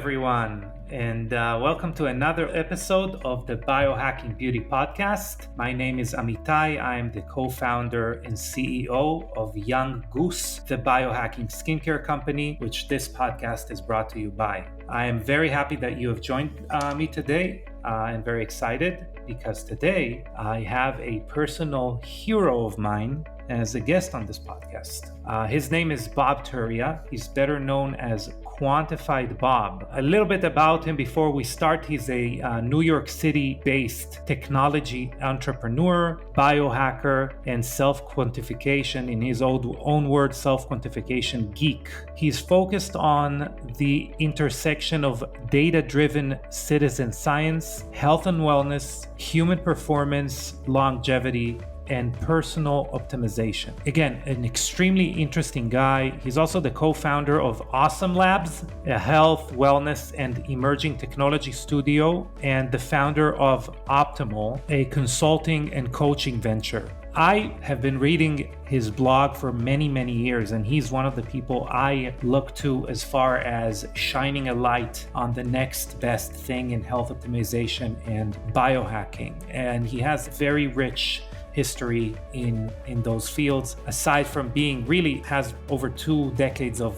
everyone, and welcome to another episode of the Biohacking Beauty podcast. My name is Amitai. I am the co-founder and CEO of Young Goose, the biohacking skincare company, which this podcast is brought to you by. I am very happy that you have joined me today. I'm very excited because today I have a personal hero of mine as a guest on this podcast. His name is Bob Troia. He's better known as Quantified Bob. A little bit about him before we start. He's a New York City-based technology entrepreneur, biohacker, and self-quantification, in his own words, self-quantification geek. He's focused on the intersection of data-driven citizen science, health and wellness, human performance, longevity, and personal optimization. Again, an extremely interesting guy. He's also the co-founder of Awesome Labs, a health, wellness, and emerging technology studio, and the founder of OPTML, a consulting and coaching venture. I have been reading his blog for many, many years, and he's one of the people I look to as far as shining a light on the next best thing in health optimization and biohacking. And he has very rich history in those fields. Aside from being really has over 2 decades of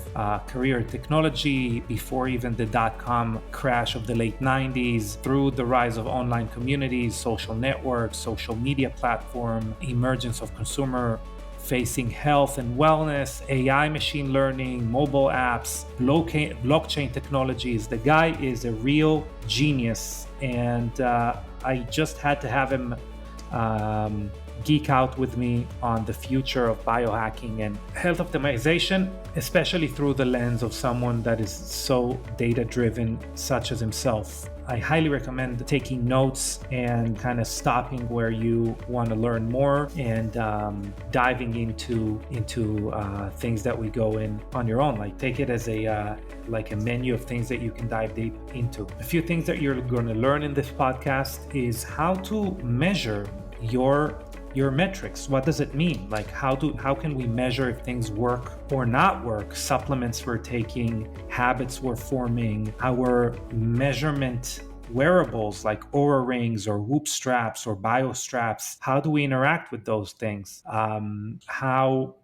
career in technology, before even the dot-com crash of the late 90s, through the rise of online communities, social networks, social media platform, emergence of consumer facing health and wellness, AI, machine learning, mobile apps, blockchain technologies. The guy is a real genius, and I just had to have him geek out with me on the future of biohacking and health optimization, especially through the lens of someone that is so data-driven, such as himself. I highly recommend taking notes and kind of stopping where you want to learn more and diving into things that we go in on your own. Like, take it as a menu of things that you can dive deep into. A few things that you're going to learn in this podcast is how to measure your metrics. What does it mean? Like, how can we measure if things work or not work? Supplements we're taking, habits we're forming, our measurement wearables like Oura rings or Whoop straps or Bio straps. How do we interact with those things? How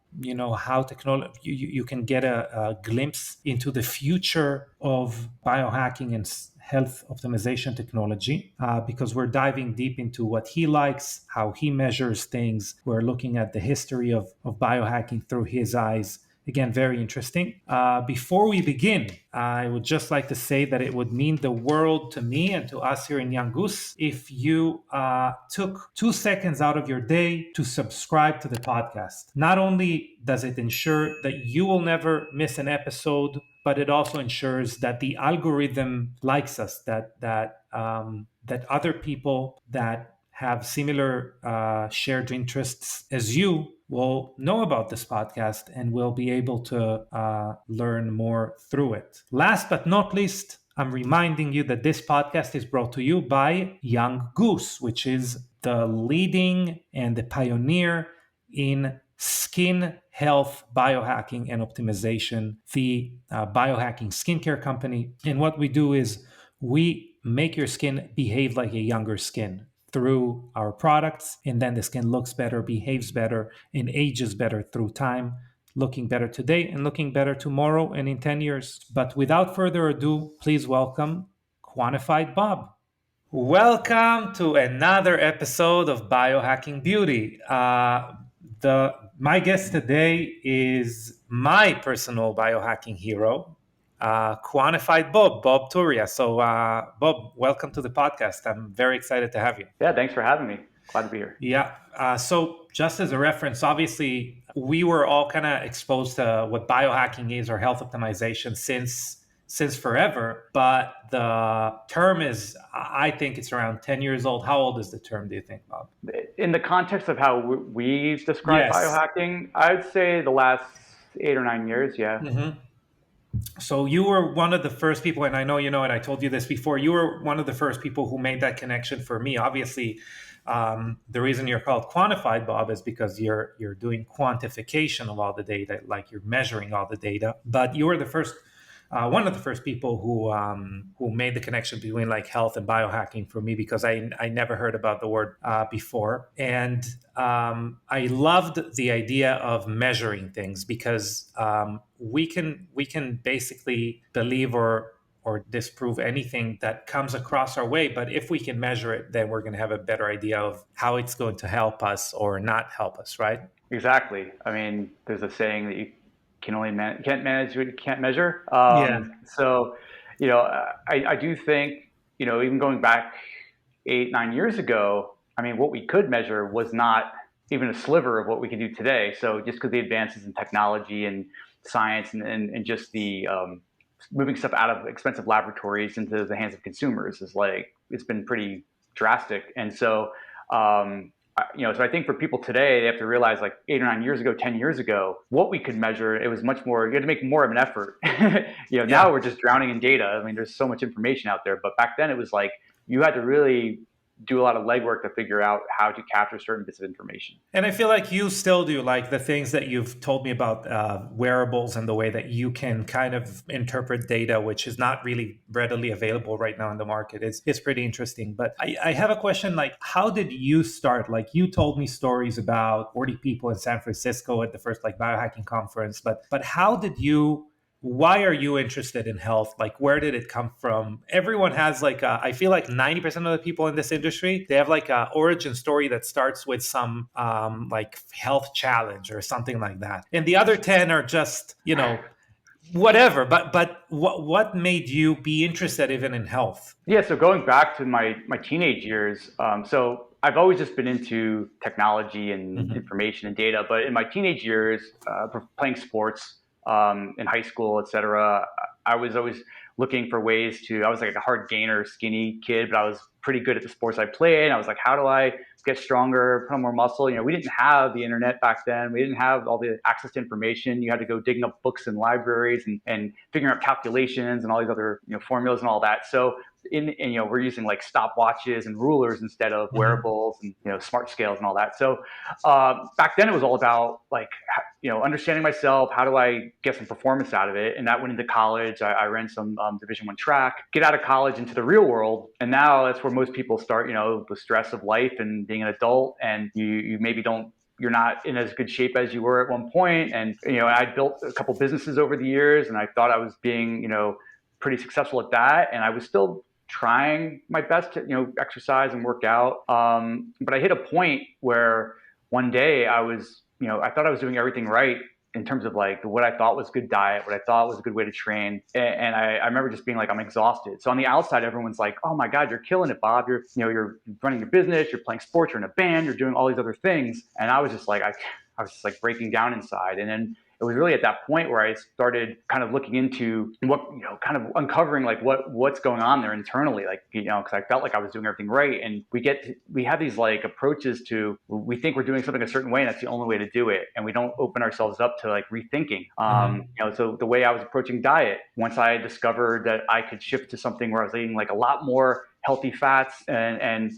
technology, you can get a glimpse into the future of biohacking and health optimization technology, because we're diving deep into what he likes, how he measures things. We're looking at the history of biohacking through his eyes. Again, very interesting. Before we begin, I would just like to say that it would mean the world to me and to us here in Young Goose if you took 2 seconds out of your day to subscribe to the podcast. Not only does it ensure that you will never miss an episode, but it also ensures that the algorithm likes us, that other people that have similar shared interests as you will know about this podcast and will be able to learn more through it. Last but not least, I'm reminding you that this podcast is brought to you by Young Goose, which is the leading and the pioneer in skin health, biohacking, and optimization, the biohacking skincare company. And what we do is we make your skin behave like a younger skin through our products, and then the skin looks better, behaves better, and ages better through time, looking better today and looking better tomorrow and in 10 years. But without further ado, please welcome Quantified Bob. Welcome to another episode of Biohacking Beauty. My guest today is my personal biohacking hero, Quantified Bob Troia. So, Bob, welcome to the podcast. I'm very excited to have you. Yeah, thanks for having me. Glad to be here. Yeah. So just as a reference, obviously, we were all kind of exposed to what biohacking is or health optimization since forever. But the term is, I think it's around 10 years old. How old is the term, do you think, Bob? In the context of how we describe biohacking, I'd say the last 8 or 9 years, yeah. Mm-hmm. So you were one of the first people, and I know you know it, I told you this before, you were one of the first people who made that connection for me. Obviously, the reason you're called Quantified Bob is because you're doing quantification of all the data, like you're measuring all the data. But you were the first one of the first people who made the connection between like health and biohacking for me, because I never heard about the word before. And I loved the idea of measuring things, because we can basically believe or disprove anything that comes across our way. But if we can measure it, then we're going to have a better idea of how it's going to help us or not help us, right? Exactly. I mean, there's a saying that you can only can't manage what you can't measure. Yeah. So, I do think, even going back 8, 9 years ago, I mean, what we could measure was not even a sliver of what we can do today. So just because the advances in technology and science and just the moving stuff out of expensive laboratories into the hands of consumers is like, it's been pretty drastic. And so, so I think for people today, they have to realize like 8 or 9 years ago, 10 years ago, what we could measure, it was much more, you had to make more of an effort. Yeah. Now we're just drowning in data. I mean, there's so much information out there, but back then it was like, you had to really do a lot of legwork to figure out how to capture certain bits of information. And I feel like you still do, like the things that you've told me about wearables and the way that you can kind of interpret data, which is not really readily available right now in the market. It's pretty interesting. But I have a question, like, how did you start? Like, you told me stories about 40 people in San Francisco at the first like biohacking conference, but how did you, why are you interested in health? Like, where did it come from? Everyone has like, I feel like 90% of the people in this industry, they have like a origin story that starts with some like health challenge or something like that. And the other 10 are just, whatever. But what made you be interested even in health? Yeah, so going back to my teenage years, so I've always just been into technology and Mm-hmm. information and data, but in my teenage years, playing sports in high school, et cetera, I was always looking for ways to, I was like a hard gainer, skinny kid, but I was pretty good at the sports I played. And I was like, how do I get stronger, put on more muscle? We didn't have the internet back then. We didn't have all the access to information. You had to go digging up books in libraries and figuring out calculations and all these other, formulas and all that. So we're using like stopwatches and rulers instead of Mm-hmm. wearables and smart scales and all that. So back then it was all about like understanding myself. How do I get some performance out of it? And that went into college. I ran some Division I track. Get out of college into the real world, and now that's where most people start. The stress of life and being an adult, and you maybe don't. You're not in as good shape as you were at one point. And I built a couple businesses over the years, and I thought I was being pretty successful at that, and I was still trying my best to exercise and work out. But I hit a point where one day I thought I was doing everything right in terms of like what I thought was good diet, what I thought was a good way to train. And I remember just being like, I'm exhausted. So on the outside, everyone's like, oh my God, you're killing it, Bob. You're running your business, you're playing sports, you're in a band, you're doing all these other things. And I was just like, I was just like breaking down inside. And then it was really at that point where I started kind of looking into what, kind of uncovering like what's going on there internally, like, because I felt like I was doing everything right. And we have these like approaches to, we think we're doing something a certain way and that's the only way to do it. And we don't open ourselves up to like rethinking. So the way I was approaching diet, once I discovered that I could shift to something where I was eating like a lot more healthy fats and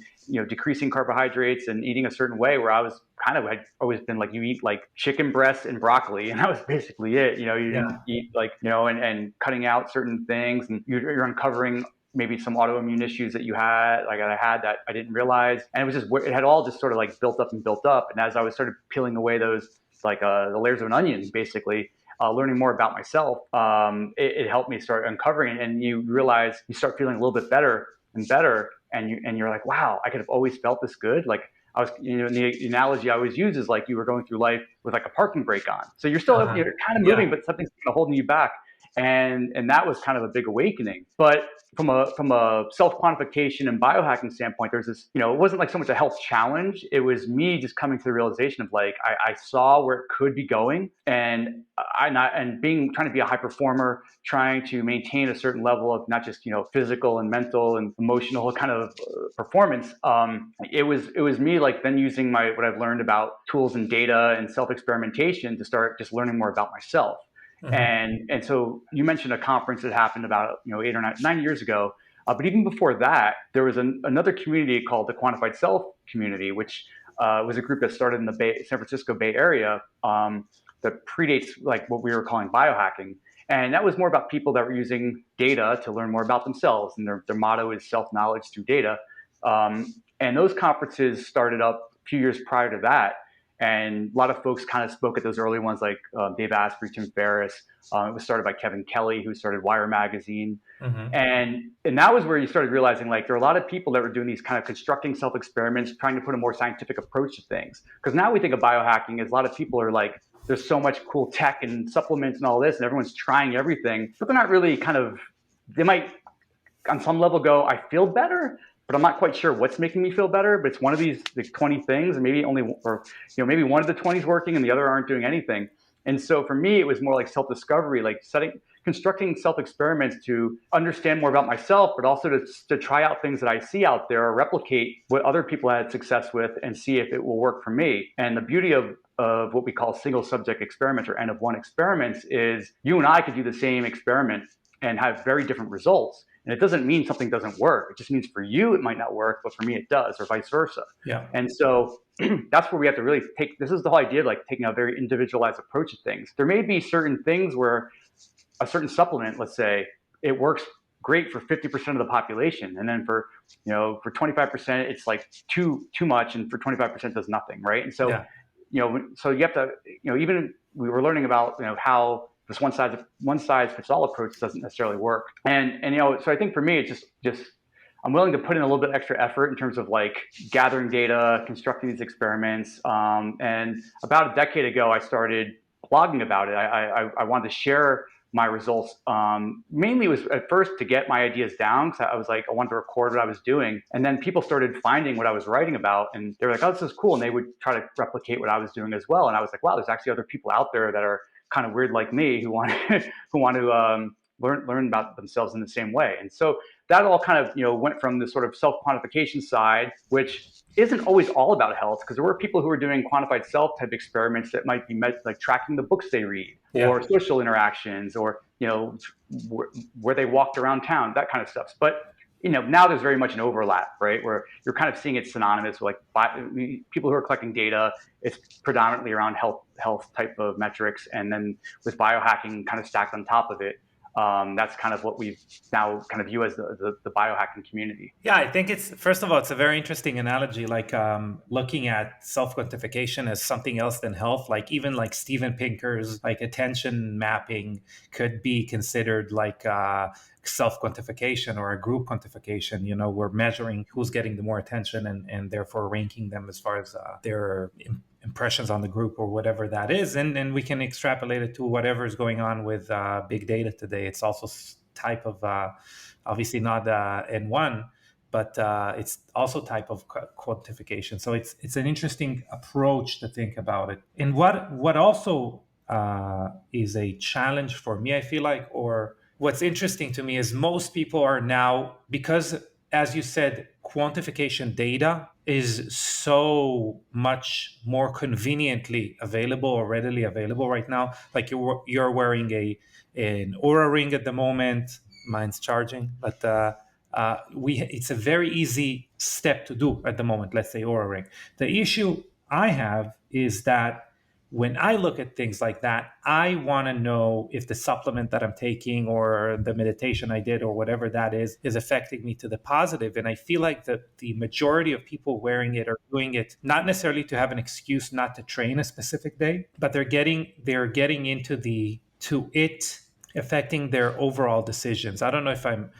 decreasing carbohydrates and eating a certain way, where I was had always been like, you eat like chicken breasts and broccoli, and that was basically it. You didn't eat like, and cutting out certain things, and you're uncovering maybe some autoimmune issues that you had, like I had, that I didn't realize. And it was just, it had all just sort of like built up and built up. And as I was started peeling away those, like the layers of an onion, basically, learning more about myself, it helped me start uncovering, and you realize, you start feeling a little bit better and better. And you're like, wow, I could have always felt this good. Like I was, the analogy I always use is like you were going through life with like a parking brake on. So you're still, you're kind of moving, but something's kind of holding you back. And that was kind of a big awakening. But from a self-quantification and biohacking standpoint, there's this, it wasn't like so much a health challenge. It was me just coming to the realization of like, I saw where it could be going, and trying to be a high performer, trying to maintain a certain level of not just, physical and mental and emotional kind of performance. It was me like then using what I've learned about tools and data and self-experimentation to start just learning more about myself. And so you mentioned a conference that happened about 8 or 9 years ago, but even before that, there was another community called the Quantified Self community, which was a group that started in the San Francisco Bay Area, that predates like what we were calling biohacking. And that was more about people that were using data to learn more about themselves. And their motto is self-knowledge through data. And those conferences started up a few years prior to that. And a lot of folks kind of spoke at those early ones, like Dave Asprey, Tim Ferriss. It was started by Kevin Kelly, who started Wire Magazine. Mm-hmm. And that was where you started realizing, like, there are a lot of people that were doing these kind of constructing self-experiments, trying to put a more scientific approach to things. Because now we think of biohacking as a lot of people are like, there's so much cool tech and supplements and all this, and everyone's trying everything, but they're not really they might on some level go, I feel better, but I'm not quite sure what's making me feel better. But it's one of these 20 things, and maybe maybe one of the 20 is working and the other aren't doing anything. And so for me, it was more like self-discovery, like constructing self-experiments to understand more about myself, but also to try out things that I see out there, or replicate what other people had success with and see if it will work for me. And the beauty of what we call single subject experiments, or N of 1 experiments, is you and I could do the same experiment and have very different results. And it doesn't mean something doesn't work. It just means for you, it might not work, but for me, it does, or vice versa. Yeah. And so that's where we have to really this is the whole idea of like taking a very individualized approach to things. There may be certain things where a certain supplement, let's say, it works great for 50% of the population. And then for 25%, it's like too much. And for 25% does nothing. Right. And so, so you have to, even we were learning about, how this one size fits all approach doesn't necessarily work. And so I think for me, it's just I'm willing to put in a little bit extra effort in terms of like gathering data, constructing these experiments. And about a decade ago, I started blogging about it. I wanted to share my results. Mainly it was at first to get my ideas down, because I was like, I wanted to record what I was doing. And then people started finding what I was writing about, and they were like, oh, this is cool. And they would try to replicate what I was doing as well. And I was like, wow, there's actually other people out there that are kind of weird like me who want to learn about themselves in the same way. And so that all kind of went from the sort of self-quantification side, which isn't always all about health, because there were people who were doing quantified self type experiments that might be like tracking the books they read, or social interactions, or where they walked around town, that kind of stuff. But now there's very much an overlap, right? Where you're kind of seeing it synonymous with like people who are collecting data. It's predominantly around health type of metrics, and then with biohacking kind of stacked on top of it. That's kind of what we now kind of view as the biohacking community. Yeah, I think first of all, it's a very interesting analogy, like looking at self-quantification as something else than health. Like even like Steven Pinker's like attention mapping could be considered like self-quantification or a group quantification. We're measuring who's getting the more attention and therefore ranking them as far as their impressions on the group or whatever that is. And we can extrapolate it to whatever is going on with big data today. It's also type of, obviously not N1, but it's also type of quantification. So it's an interesting approach to think about it. And what also is a challenge for me, I feel like, or what's interesting to me is most people are now, because as you said, quantification data is so much more conveniently available or readily available right now. Like you're wearing an Oura ring at the moment. Mine's charging, but it's a very easy step to do at the moment. Let's say Oura ring. The issue I have is that when I look at things like that, I want to know if the supplement that I'm taking or the meditation I did or whatever that is affecting me to the positive. And I feel like the majority of people wearing it are doing it not necessarily to have an excuse not to train a specific day, but they're getting into it affecting their overall decisions. I don't know if I'm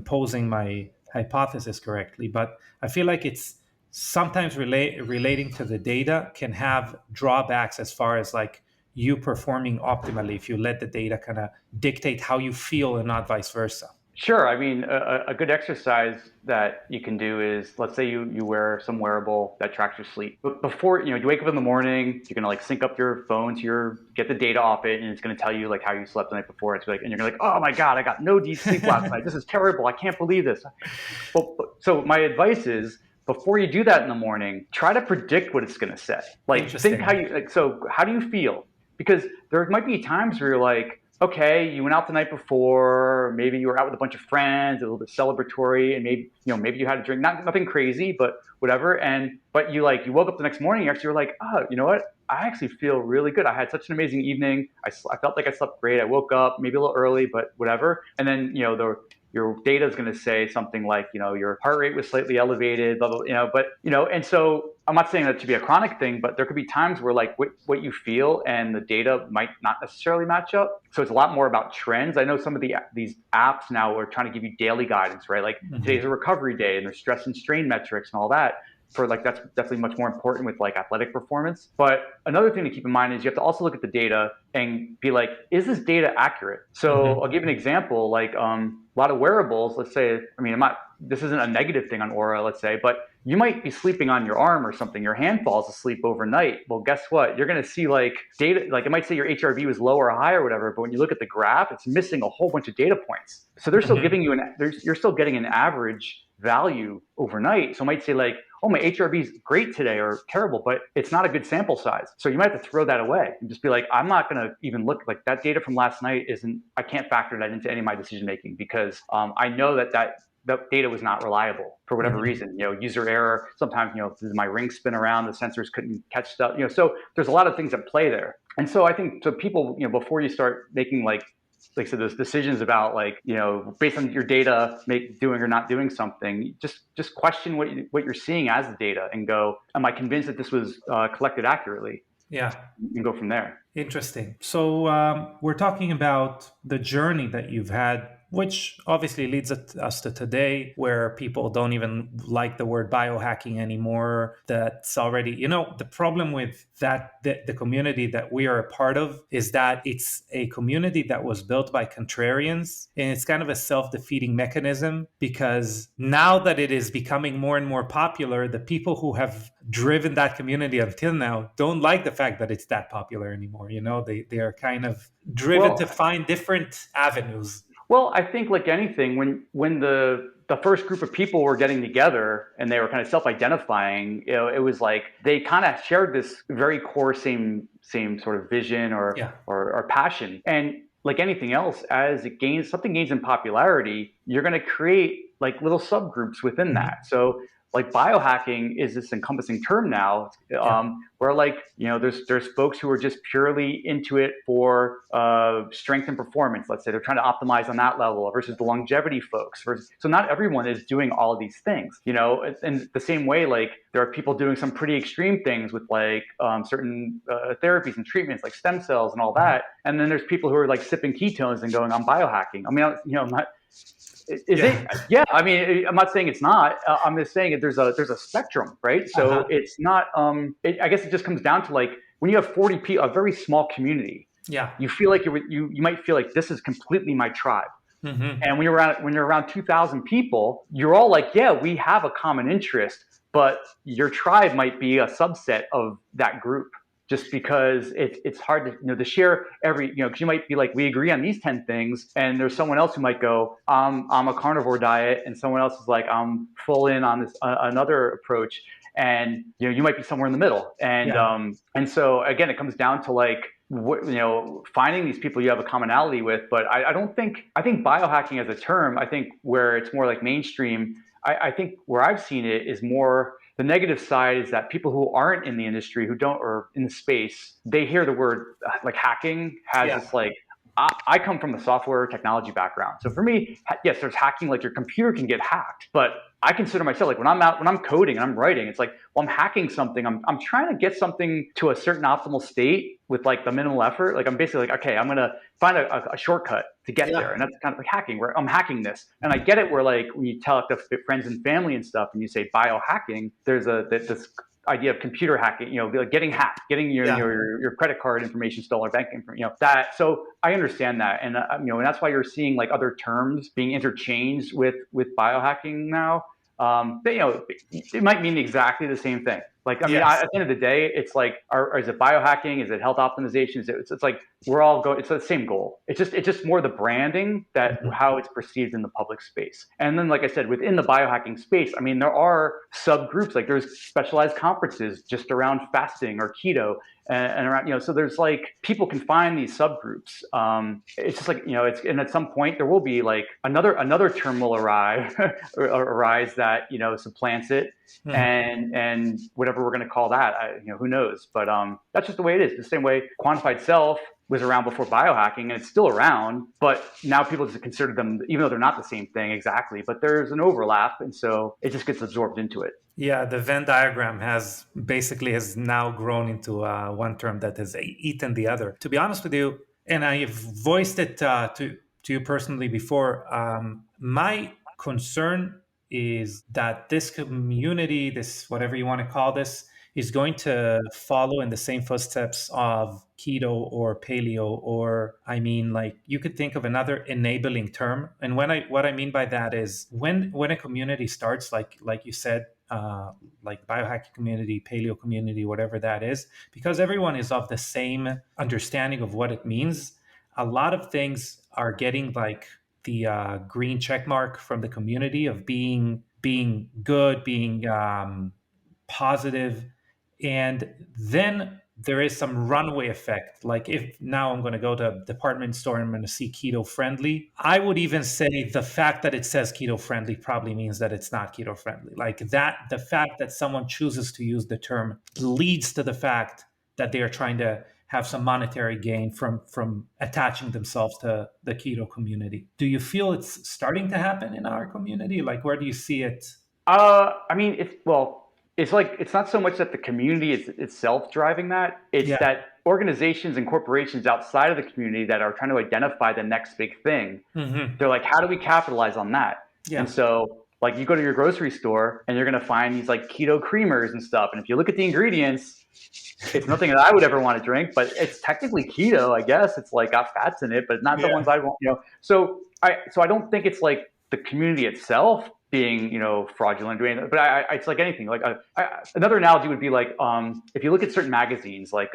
posing my hypothesis correctly, but I feel like it's sometimes relating to the data can have drawbacks as far as like you performing optimally if you let the data kind of dictate how you feel and not vice versa. Sure. I mean, a good exercise that you can do is, let's say you wear some wearable that tracks your sleep. But before, you wake up in the morning, you're going to like sync up your phone to get the data off it, and it's going to tell you like how you slept the night before. It's like, and you're like, oh my God, I got no deep sleep last night. This is terrible. I can't believe this. So my advice is, before you do that in the morning, try to predict what it's going to say. Like, think so how do you feel? Because there might be times where you're like, okay, you went out the night before, maybe you were out with a bunch of friends, a little bit celebratory, and maybe you had a drink, nothing crazy, but whatever. But you woke up the next morning, you actually were like, oh, you know what? I actually feel really good. I had such an amazing evening. I felt like I slept great. I woke up maybe a little early, but whatever. And then, your data is going to say something like, your heart rate was slightly elevated, blah, blah, and so I'm not saying that to be a chronic thing, but there could be times where like what you feel and the data might not necessarily match up. So it's a lot more about trends. I know some of these apps now are trying to give you daily guidance, right? Like today's a recovery day and there's stress and strain metrics and all that. For like, that's definitely much more important with like athletic performance. But another thing to keep in mind is you have to also look at the data and be like, is this data accurate? So I'll give an example, like a lot of wearables, let's say, this isn't a negative thing on Aura, let's say, but you might be sleeping on your arm or something. Your hand falls asleep overnight. Well, guess what? You're going to see like data, like it might say your HRV was low or high or whatever, but when you look at the graph, it's missing a whole bunch of data points. So they're still giving you you're still getting an average value overnight. So it might say like, oh, my HRV is great today or terrible, but it's not a good sample size. So you might have to throw that away and just be like, I'm not going to even look, like that data from last night I can't factor that into any of my decision making because I know that data was not reliable for whatever reason, user error. Sometimes, my ring spin around, the sensors couldn't catch stuff, so there's a lot of things at play there. And so I think so people, before you start making like I said, those decisions about like, based on your data, doing or not doing something, just question what you're seeing as the data and go, am I convinced that this was collected accurately? Yeah. And go from there. Interesting. So we're talking about the journey that you've had, which obviously leads us to today, where people don't even like the word biohacking anymore. That's already, the problem with that, the community that we are a part of is that it's a community that was built by contrarians. And it's kind of a self-defeating mechanism because now that it is becoming more and more popular, the people who have driven that community until now don't like the fact that it's that popular anymore. They are kind of driven to find different avenues. Well, I think like anything, when the first group of people were getting together and they were kind of self-identifying, it was like they kind of shared this very core same sort of vision or passion. And like anything else, as something gains in popularity, you're going to create like little subgroups within that. So like biohacking is this encompassing term now, where like, there's folks who are just purely into it for strength and performance. Let's say they're trying to optimize on that level versus the longevity folks. So not everyone is doing all of these things, and the same way, like there are people doing some pretty extreme things with like certain therapies and treatments like stem cells and all that. And then there's people who are like sipping ketones and going, I'm biohacking. I'm not, it? Yeah. I'm not saying it's not. I'm just saying there's a spectrum, right? So it's not. I guess it just comes down to like when you have 40 people, a very small community. Yeah. You feel like you might feel like this is completely my tribe. And when you're around 2,000 people, you're all like, yeah, we have a common interest, but your tribe might be a subset of that group. Just because it's hard to share every because you might be like, we agree on these 10 things, and there's someone else who might go, I'm a carnivore diet, and someone else is like, I'm full in on this another approach, and you might be somewhere in the middle, and so again, it comes down to like finding these people you have a commonality with. But I think biohacking as a term, I think where it's more like mainstream, I think where I've seen it is more. The negative side is that people who aren't in the industry, or in the space, they hear the word like hacking has this like, I come from a software technology background. So for me, yes, there's hacking, like your computer can get hacked, but I consider myself like when I'm coding and I'm writing, it's like, well, I'm hacking something. I'm trying to get something to a certain optimal state with like the minimal effort. Like I'm basically like, okay, I'm going to find a shortcut to get there. And that's kind of like hacking, where I'm hacking this. And I get it where like when you tell like the friends and family and stuff and you say biohacking, there's this idea of computer hacking, like getting hacked, getting your credit card information stolen, or bank information, that. So I understand that. And, and that's why you're seeing like other terms being interchanged with biohacking now. But, it might mean exactly the same thing. Like, I mean, Yes. at the end of the day, it's like, is it biohacking? Is it health optimization? It's like we're all going. It's the same goal. It's just more the branding that Mhm. how it's perceived in the public space. And then, like I said, within the biohacking space, I mean, there are subgroups. Like there's specialized conferences just around fasting or keto, and around, so there's like people can find these subgroups. It's just like, it's, and at some point there will be like another term will arrive arise that supplants it, Mhm. and whatever we're going to call that, who knows? But that's just the way it is. The same way quantified self was around before biohacking, and it's still around, but now people just consider them, even though they're not the same thing exactly, but there's an overlap, and so it just gets absorbed into it. Yeah, the Venn diagram has now grown into one term that has eaten the other. To be honest with you, and I've voiced it to you personally before. My concern is that this community, this whatever you want to call this, is going to follow in the same footsteps of keto or paleo, or I mean, like you could think of another enabling term. And what I mean by that is when a community starts, like you said, like biohacking community, paleo community, whatever that is, because everyone is of the same understanding of what it means. A lot of things are getting like the green check mark from the community of being good, being positive, and then there is some runway effect. Like if now I'm going to go to a department store and I'm going to see keto friendly, I would even say the fact that it says keto friendly probably means that it's not keto friendly. Like that, the fact that someone chooses to use the term leads to the fact that they are trying to have some monetary gain from attaching themselves to the keto community. Do you feel it's starting to happen in our community? Like where do you see it? I mean, it's like it's not so much that the community is itself driving that; it's Yeah. that organizations and corporations outside of the community that are trying to identify the next big thing. Hmm. They're like, how do we capitalize on that? And Yeah. so, like, you go to your grocery store and you're going to find these like keto creamers and stuff. And if you look at the ingredients, it's nothing that I would ever want to drink, but it's technically keto, I guess. It's like got fats in it, but not the Yeah. ones I want. So I don't think it's like the community itself being fraudulent doing it, but it's like anything. Like another analogy would be like if you look at certain magazines like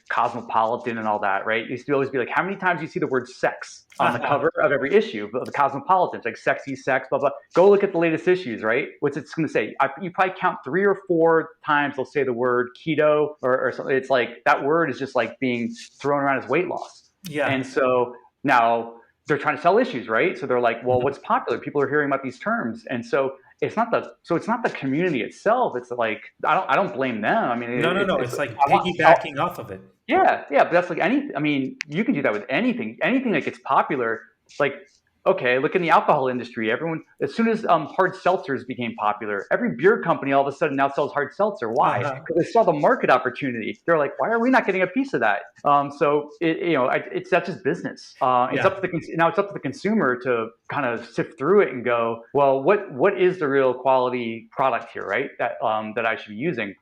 Cosmopolitan and all that, right? It used to always be like, how many times do you see the word sex on the cover of every issue of the Cosmopolitan? It's like sexy, sex, blah, blah. Go look at the latest issues, right? What's it's going to say? You probably count 3 or 4 times they'll say the word keto or something. It's like that word is just like being thrown around as weight loss. Yeah. And so now they're trying to sell issues, right? So they're like, well, what's popular? People are hearing about these terms. And so it's not the community itself. It's like I don't blame them. I mean, No, no, no. it's It's like I want piggybacking off of it. yeah, yeah, but that's like any. I mean, you can do that with anything that gets popular. Like, okay, look in the alcohol industry. Everyone, as soon as hard seltzers became popular, every beer company all of a sudden now sells hard seltzer. Why? Uh-huh. Because they saw the market opportunity. They're like, why are we not getting a piece of that? So it's that's just business. It's Yeah. up to now it's up to the consumer to kind of sift through it and go, well, what is the real quality product here, right? That I should be using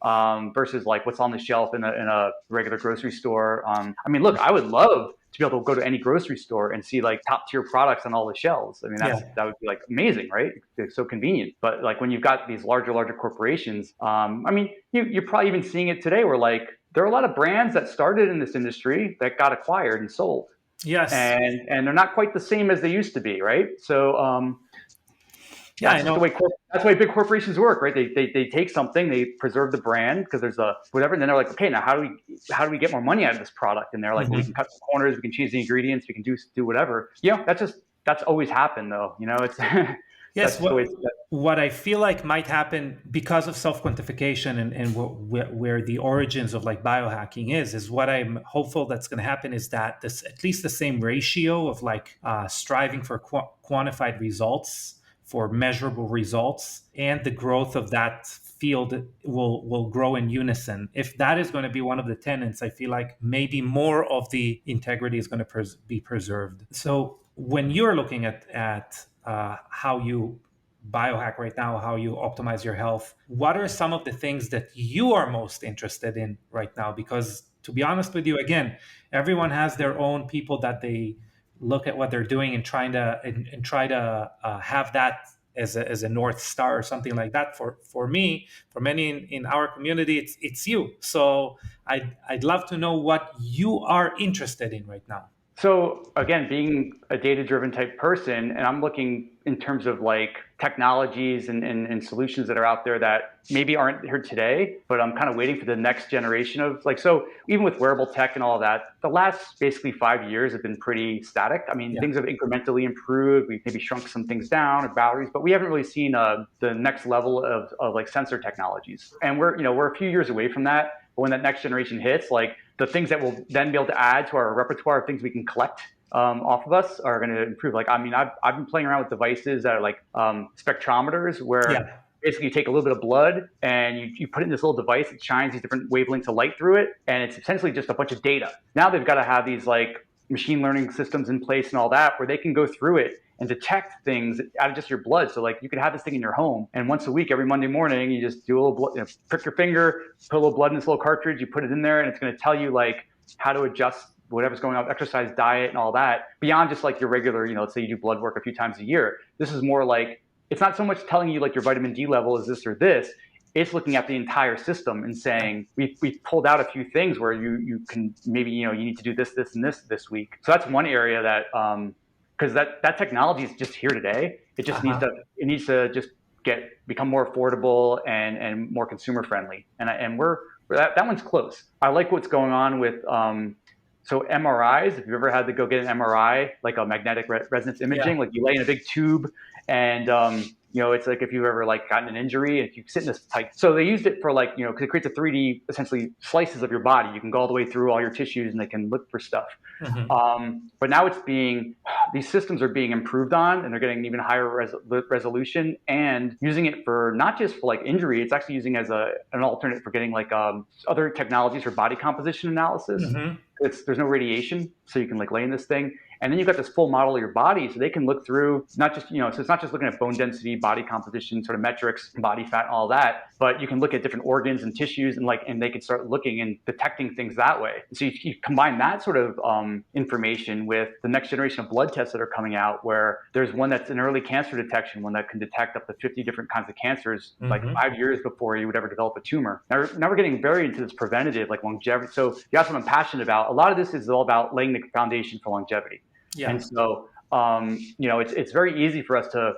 versus like what's on the shelf in a regular grocery store. I mean, look, I would love to be able to go to any grocery store and see like top tier products on all the shelves. I mean, Yeah. that would be like amazing, right? It's so convenient. But like when you've got these larger corporations, I mean, you're probably even seeing it today where like there are a lot of brands that started in this industry that got acquired and sold, Yes. and they're not quite the same as they used to be, right? So Yeah, I that's just the know. way that's the way big corporations work, right? They take something, they preserve the brand because there's a whatever, and then they're like, okay, now how do we get more money out of this product? And they're like, well, we can Hmm. cut the corners, we can change the ingredients, we can do whatever. That's always happened though. It's that's Yes. just the way What I feel like might happen because of self-quantification and where the origins of like biohacking is what I'm hopeful that's going to happen is that this at least the same ratio of like striving for quantified results, for measurable results, and the growth of that field will grow in unison. If that is going to be one of the tenets, I feel like maybe more of the integrity is going to be preserved. So when you're looking at how you biohack right now, how you optimize your health, what are some of the things that you are most interested in right now? Because to be honest with you, again, everyone has their own people that they look at what they're doing and try to have that as a North Star or something like that. For me, for many in our community, it's you. So I'd love to know what you are interested in right now. So again, being a data-driven type person, and I'm looking in terms of like technologies and solutions that are out there that maybe aren't here today, but I'm kind of waiting for the next generation of like, so even with wearable tech and all that, the last basically 5 years have been pretty static. I mean, things have incrementally improved. We've maybe shrunk some things down or batteries, but we haven't really seen the next level of like sensor technologies. And we're a few years away from that. But when that next generation hits, like the things that we'll then be able to add to our repertoire of things we can collect off of us are going to improve. Like, I mean, I've been playing around with devices that are like spectrometers where basically you take a little bit of blood and you put it in this little device. It shines these different wavelengths of light through it. And it's essentially just a bunch of data. Now they've got to have these like machine learning systems in place and all that where they can go through it and detect things out of just your blood. So like you could have this thing in your home and once a week, every Monday morning, you just do a little blood, prick your finger, put a little blood in this little cartridge, you put it in there and it's going to tell you like how to adjust whatever's going on, exercise, diet and all that beyond just like your regular, let's say you do blood work a few times a year. This is more like, it's not so much telling you like your vitamin D level is this or this. It's looking at the entire system and saying, we've pulled out a few things where you can maybe, you need to do this and this week. So that's one area that, because that technology is just here today. It just needs to just become more affordable and more consumer friendly. And that one's close. I like what's going on with so MRIs. If you've ever had to go get an MRI, like a magnetic resonance imaging, like you lay in a big tube and it's like if you've ever like gotten an injury, if you sit in this tight. So they used it for like, because it creates a 3D essentially slices of your body. You can go all the way through all your tissues and they can look for stuff. But now these systems are being improved on and they're getting even higher resolution and using it for not just for like injury, it's actually using as an alternate for getting like other technologies for body composition analysis. There's no radiation, so you can like lay in this thing. And then you've got this full model of your body, so they can look through not just, so it's not just looking at bone density, body composition, sort of metrics, body fat, and all that, but you can look at different organs and tissues and they can start looking and detecting things that way. So you combine that sort of information with the next generation of blood tests that are coming out, where there's one that's an early cancer detection, one that can detect up to 50 different kinds of cancers, like 5 years before you would ever develop a tumor. Now we're getting very into this preventative, like longevity. So that's what I'm passionate about. A lot of this is all about laying the foundation for longevity. And so, it's very easy for us to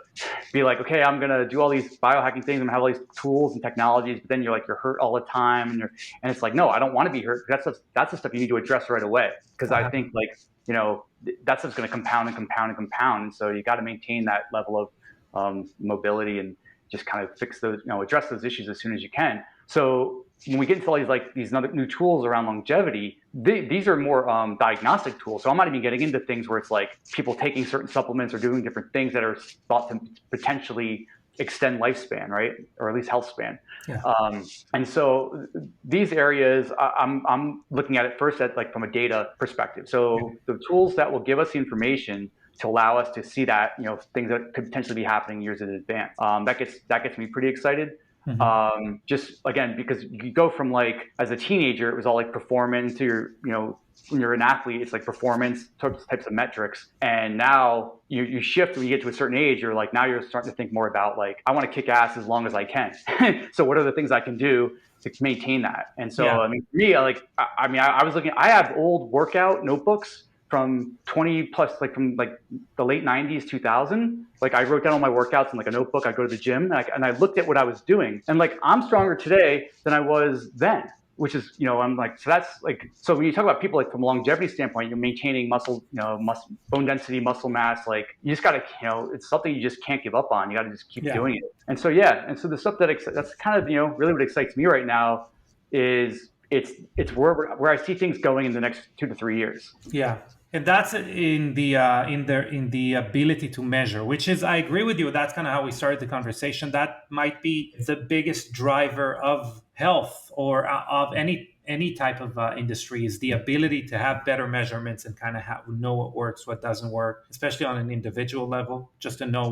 be like, okay, I'm going to do all these biohacking things. I'm going to have all these tools and technologies, but then you're hurt all the time. And it's like, no, I don't want to be hurt. That's the stuff you need to address right away. Because I think that stuff's going to compound and compound and compound. And so you got to maintain that level of mobility and just kind of address those issues as soon as you can. So when we get into all these new tools around longevity, these are more diagnostic tools. So I'm not even getting into things where it's like people taking certain supplements or doing different things that are thought to potentially extend lifespan, right? Or at least health span. And so these areas, I'm looking at it first from a data perspective. So the tools that will give us the information to allow us to see that, things that could potentially be happening years in advance. That gets me pretty excited. Just again, because you go from like, as a teenager, it was all like performance to your, when you're an athlete, it's like performance types of metrics. And now you shift when you get to a certain age, now you're starting to think more about like, I want to kick ass as long as I can. So what are the things I can do to maintain that? And so, I mean, for me, I was looking, I have old workout notebooks from 20 plus, like from like the late 90s, 2000. Like I wrote down all my workouts in like a notebook. I go to the gym and I looked at what I was doing. And like, I'm stronger today than I was then, which is, I'm like, so that's like, so when you talk about people like from a longevity standpoint, you're maintaining muscle, bone density, muscle mass, like you just gotta, it's something you just can't give up on. You gotta just keep doing it. And so, and so the stuff that's kind of, really what excites me right now is it's where I see things going in the next 2 to 3 years. Yeah. And that's in the ability to measure, which is, I agree with you. That's kind of how we started the conversation. That might be the biggest driver of health or of any type of industry, is the ability to have better measurements and kind of know what works, what doesn't work, especially on an individual level, just to know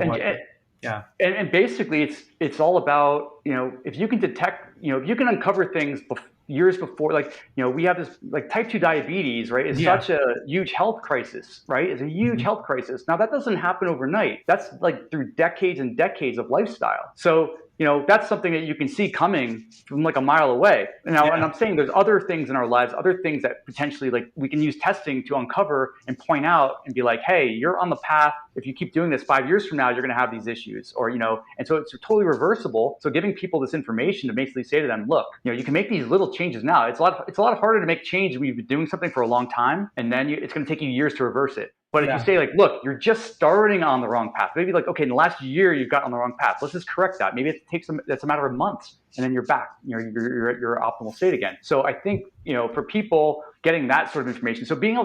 And basically, it's all about, if you can detect, if you can uncover things years before, like, we have this, like, type 2 diabetes, right, is Yeah. such a huge health crisis, right? It's a huge Mhm. health crisis. Now, that doesn't happen overnight. That's like through decades and decades of lifestyle. So, that's something that you can see coming from like a mile away. Now, and Yeah. I'm saying there's other things in our lives, other things that potentially, like, we can use testing to uncover and point out and be like, hey, you're on the path. If you keep doing this 5 years from now, you're going to have these issues, or, and so it's totally reversible. So giving people this information to basically say to them, look, you can make these little changes now. It's a lot harder to make change when you've been doing something for a long time, and then it's going to take you years to reverse it. But if you Yeah. say, like, look, you're just starting on the wrong path. Maybe, like, okay, in the last year you've got on the wrong path. Let's just correct that. Maybe that's a matter of months, and then you're back. You're at your optimal state again. So I think, for people getting that sort of information. So being,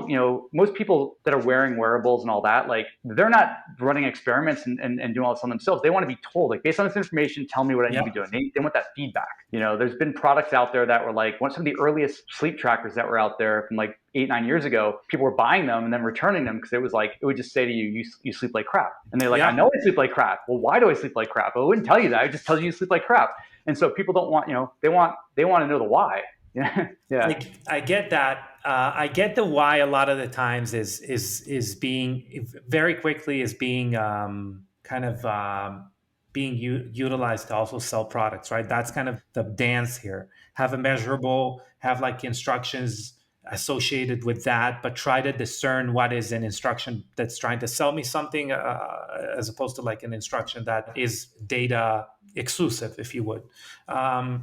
most people that are wearing wearables and all that, like, they're not running experiments and doing all this on themselves. They want to be told, like, based on this information, tell me what I need to be doing. They want that feedback. There's been products out there that were like, some of the earliest sleep trackers that were out there from like 8-9 years ago, people were buying them and then returning them because it was like, it would just say to you, you sleep like crap. And they're like, I know I sleep like crap. Well, why do I sleep like crap? Well, it wouldn't tell you that. It just tells you sleep like crap. And so people don't want, they want to know the why. Yeah. I get that. I get the why a lot of the times is being very quickly is being kind of being utilized to also sell products, right? That's kind of the dance here. Have a measurable, have like instructions associated with that, but try to discern what is an instruction that's trying to sell me something, as opposed to like an instruction that is data exclusive, if you would. I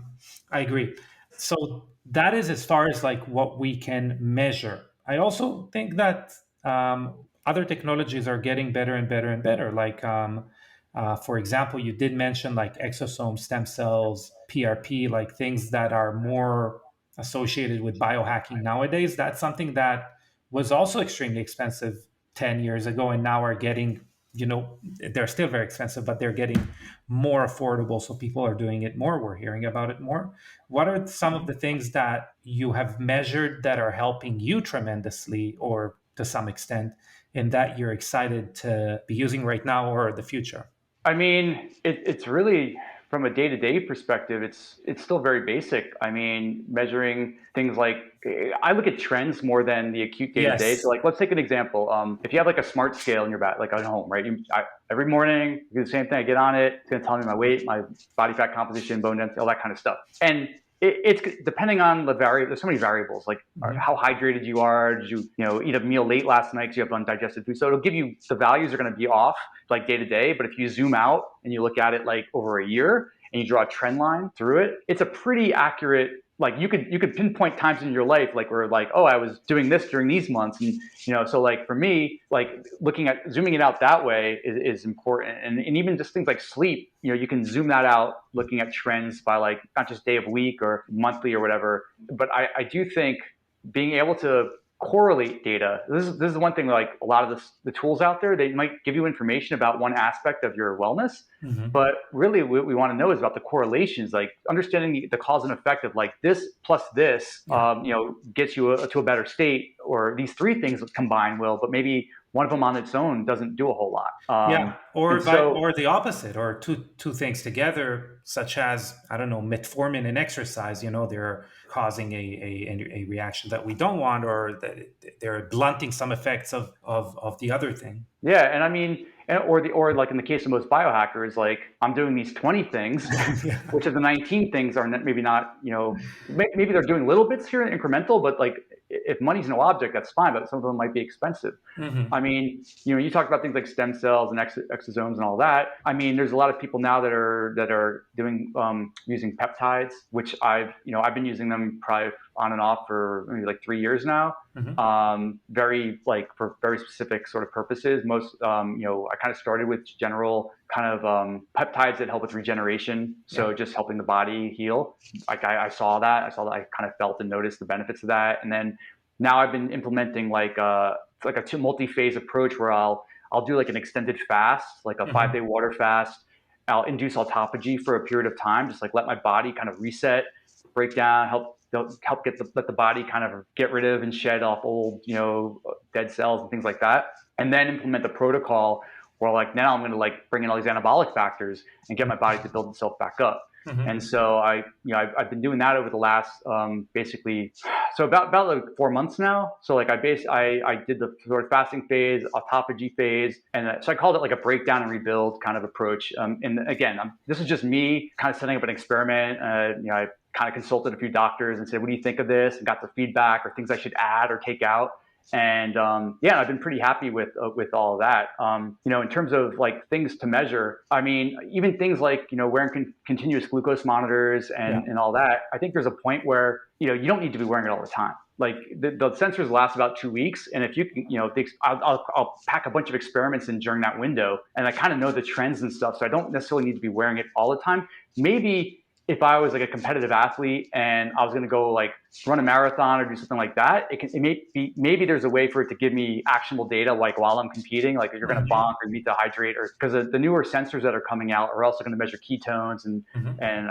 agree. So that is as far as like what we can measure. I also think that other technologies are getting better and better and better. Like, for example, you did mention like exosome stem cells, PRP, like things that are more associated with biohacking nowadays. That's something that was also extremely expensive 10 years ago and now are getting, they're still very expensive, but they're getting more affordable. So people are doing it more. We're hearing about it more. What are some of the things that you have measured that are helping you tremendously or to some extent, and that you're excited to be using right now or the future? I mean, it's really, from a day-to-day perspective, it's still very basic. I mean, measuring things like, I look at trends more than the acute day-to-day. So, Yes. like, let's take an example. If you have like a smart scale in your back, like at home, right? Every morning, I do the same thing. I get on it. It's going to tell me my weight, my body fat composition, bone density, all that kind of stuff. And it's depending on the there's so many variables, like how hydrated you are. Did you, eat a meal late last night because you have undigested food? So it'll give you, the values are going to be off like day to day. But if you zoom out and you look at it like over a year and you draw a trend line through it, it's a pretty accurate, like, you could pinpoint times in your life, like, where, like, oh, I was doing this during these months. And, so, like, for me, like, zooming it out that way is important. And even just things like sleep, you can zoom that out, looking at trends by, like, not just day of week or monthly or whatever. But I do think being able to correlate data. This is one thing, like, a lot of the tools out there, they might give you information about one aspect of your wellness, but really what we want to know is about the correlations, like understanding the cause and effect of, like, this plus this, gets you to a better state, or these three things combined will, but maybe one of them on its own doesn't do a whole lot. Or the opposite, or two things together, such as, I don't know, metformin and exercise. They're causing a reaction that we don't want, or that they're blunting some effects of the other thing. Yeah, and I mean, or like in the case of most biohackers, like, I'm doing these 20 things, Yeah. which of the 19 things are maybe not, maybe they're doing little bits here, incremental, but, like, if money's no object, that's fine, but some of them might be expensive. I mean, you talk about things like stem cells and exosomes and all that. I mean, there's a lot of people now that are doing using peptides, which I've been using them probably on and off for maybe like 3 years now. Very, like, for very specific sort of purposes. Most, I kind of started with general kind of peptides that help with regeneration. So just helping the body heal. Like, I saw that. I kind of felt and noticed the benefits of that. And then now I've been implementing like a multi-phase approach where I'll do like an extended fast, like a 5-day water fast. I'll induce autophagy for a period of time, just like let my body kind of reset, break down, let the body kind of get rid of and shed off old, dead cells and things like that. And then implement the protocol where, like, now I'm going to, like, bring in all these anabolic factors and get my body to build itself back up. And so I've been doing that over the last basically, so about like 4 months now. So like I did the sort of fasting phase, autophagy phase, and so I called it like a breakdown and rebuild kind of approach. And again, this is just me kind of setting up an experiment. I kind of consulted a few doctors and said, what do you think of this? And got the feedback or things I should add or take out. And I've been pretty happy with all of that. In terms of like things to measure, I mean, even things like wearing continuous glucose monitors and all that. I think there's a point where you don't need to be wearing it all the time. Like the sensors last about 2 weeks, and if you can, I'll pack a bunch of experiments in during that window, and I kind of know the trends and stuff, so I don't necessarily need to be wearing it all the time. Maybe if I was like a competitive athlete and I was going to go like run a marathon or do something like that, maybe there's a way for it to give me actionable data, like while I'm competing, like if you're going to bonk or need to hydrate, or because the newer sensors that are coming out are also going to measure ketones and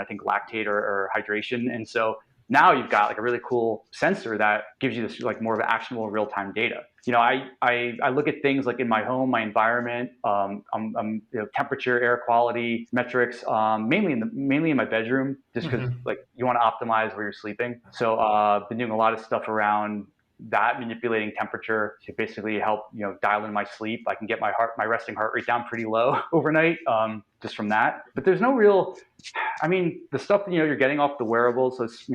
I think lactate or hydration. And so now you've got like a really cool sensor that gives you this like more of actionable real-time data. I look at things like in my home, my environment, temperature, air quality metrics, mainly in my bedroom, just because like you want to optimize where you're sleeping. So I've been doing a lot of stuff around that, manipulating temperature to basically help dial in my sleep. I can get my resting heart rate down pretty low overnight just from that. But there's no real, the stuff that you're getting off the wearables, so it's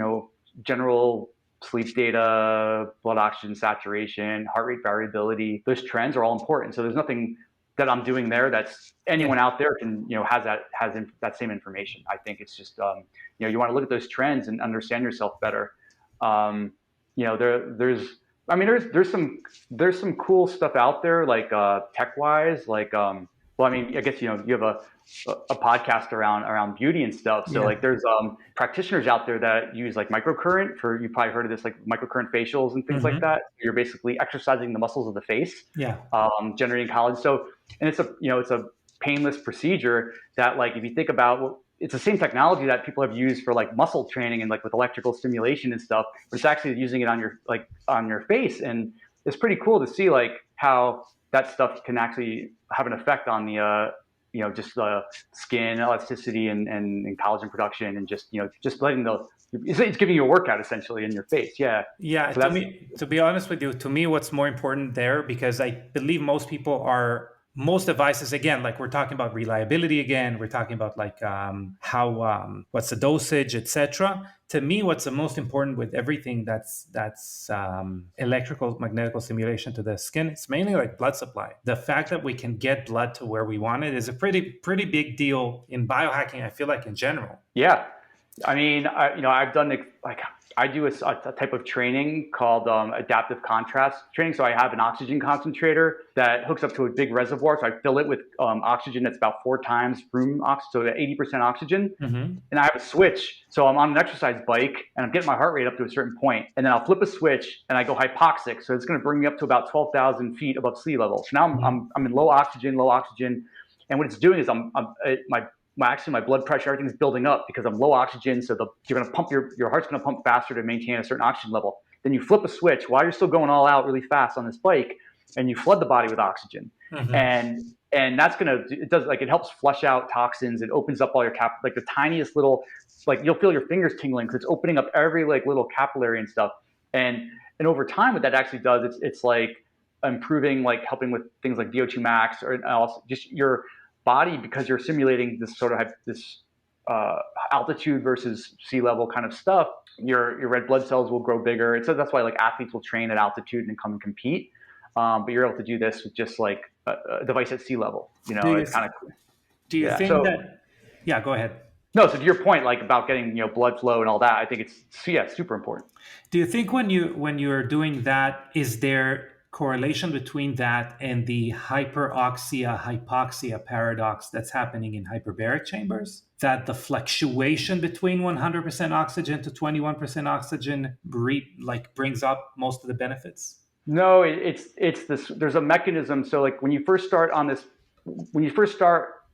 general sleep data, blood oxygen saturation, heart rate variability, those trends are all important. So there's nothing that I'm doing there that's anyone out there can, has that same information. I think it's just, you want to look at those trends and understand yourself better. There's some cool stuff out there, like tech wise, like, I guess, you have a podcast around beauty and stuff. So like there's practitioners out there that use like microcurrent you've probably heard of this, like microcurrent facials and things like that. You're basically exercising the muscles of the face, generating collagen. So, and it's a painless procedure that, like, if you think about it's the same technology that people have used for like muscle training and like with electrical stimulation and stuff, but it's actually using it on your face. And it's pretty cool to see like how that stuff can actually have an effect on the just the skin elasticity and collagen production, and just letting it's giving you a workout essentially in your face. So to be honest with you, to me what's more important there, because I believe most devices, again, like we're talking about reliability again, we're talking about like what's the dosage, etc. To me, what's the most important with everything that's electrical magnetical stimulation to the skin, it's mainly like blood supply. The fact that we can get blood to where we want it is a pretty big deal in biohacking, I feel like, in general. Yeah. I've done I do a type of training called adaptive contrast training. So I have an oxygen concentrator that hooks up to a big reservoir. So I fill it with oxygen that's about 4 times room oxygen, so 80% oxygen. And I have a switch. So I'm on an exercise bike and I'm getting my heart rate up to a certain point. And then I'll flip a switch and I go hypoxic. So it's going to bring me up to about 12,000 feet above sea level. So now I'm in low oxygen. And what it's doing is my blood pressure, everything's building up because I'm low oxygen. So you're going to pump your heart's going to pump faster to maintain a certain oxygen level. Then you flip a switch while you're still going all out really fast on this bike, and you flood the body with oxygen. And that's it helps flush out toxins. It opens up all your like the tiniest little, like you'll feel your fingers tingling because it's opening up every like little capillary and stuff. And over time, what that actually does, it's like improving, like helping with things like VO2 max, or also just your body, because you're simulating this sort of altitude versus sea level kind of stuff. Your red blood cells will grow bigger. So that's why like athletes will train at altitude and come and compete. But you're able to do this with just like a device at sea level. It's kind of cool. Do you think that? Yeah, go ahead. No, so to your point, like about getting blood flow and all that, I think it's super important. Do you think when you're doing that, is there correlation between that and the hyperoxia hypoxia paradox that's happening in hyperbaric chambers, that the fluctuation between 100% oxygen to 21% oxygen brings up most of the benefits? No, it's this. There's a mechanism. So like when you first start,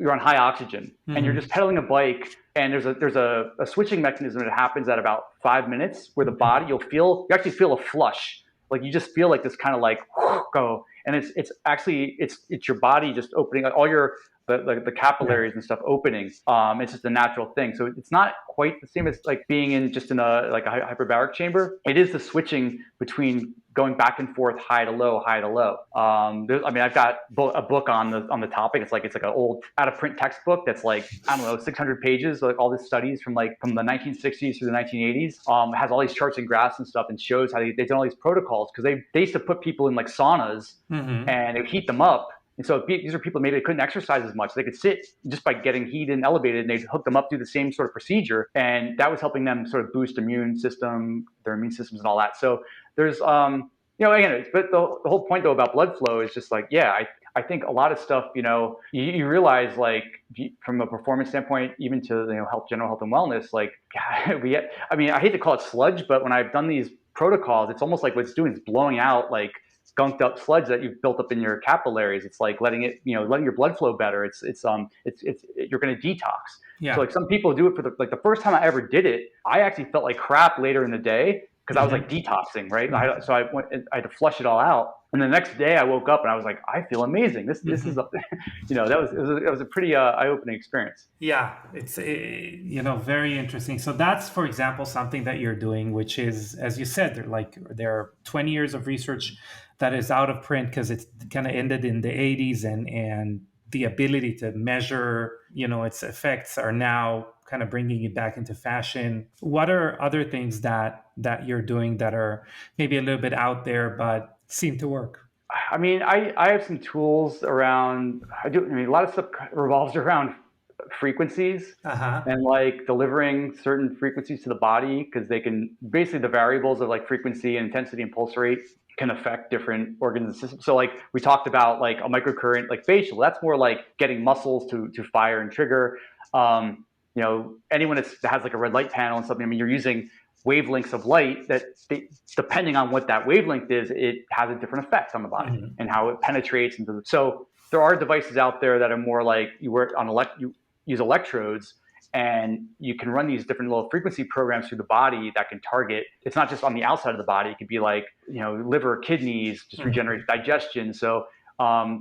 you're on high oxygen and you're just pedaling a bike, and there's a switching mechanism that happens at about 5 minutes where the body, you actually feel a flush. Like you just feel like this kind of like go, and it's actually your body just opening, like all your the capillaries and stuff opening. It's just a natural thing. So it's not quite the same as like being in just in a hyperbaric chamber. It is the switching between going back and forth, high to low, high to low. I've got a book on the topic. It's like an old out of print textbook that's like, I don't know, 600 pages, like all these studies from the 1960s through the 1980s. Has all these charts and graphs and stuff, and shows how they've done all these protocols, because they used to put people in like saunas and they would heat them up. And so these are people maybe they couldn't exercise as much. They could sit just by getting heated and elevated, and they'd hook them up through the same sort of procedure. And that was helping them sort of boost their immune systems and all that. So there's, again, but the whole point though about blood flow is just like, I think a lot of stuff, you realize, like, from a performance standpoint, even to, general health and wellness, like, I hate to call it sludge, but when I've done these protocols, it's almost like what it's doing is blowing out like gunked up sludge that you've built up in your capillaries. It's like letting your blood flow better. It's you're going to detox. Yeah. So like some people do it for the first time I ever did it, I actually felt like crap later in the day, because I was like detoxing, right? So I had to flush it all out. And the next day I woke up and I was like, I feel amazing. This is, it was a pretty eye-opening experience. Yeah, it's, very interesting. So that's, for example, something that you're doing, which is, as you said, there are 20 years of research that is out of print because it kind of ended in the 80s, and the ability to measure, its effects are now kind of bringing it back into fashion. What are other things that you're doing that are maybe a little bit out there but seem to work? I have some tools around. A lot of stuff revolves around frequencies and like delivering certain frequencies to the body, because they can basically, the variables of like frequency and intensity and pulse rate can affect different organs and systems. So like we talked about like a microcurrent, like facial, that's more like getting muscles to fire and trigger. Anyone that has like a red light panel and something, you're using wavelengths of light that depending on what that wavelength is, it has a different effect on the body and how it penetrates into the. So there are devices out there that are more like you use electrodes, and you can run these different little frequency programs through the body that can target. It's not just on the outside of the body. It could be like, liver, kidneys, just regenerate digestion. So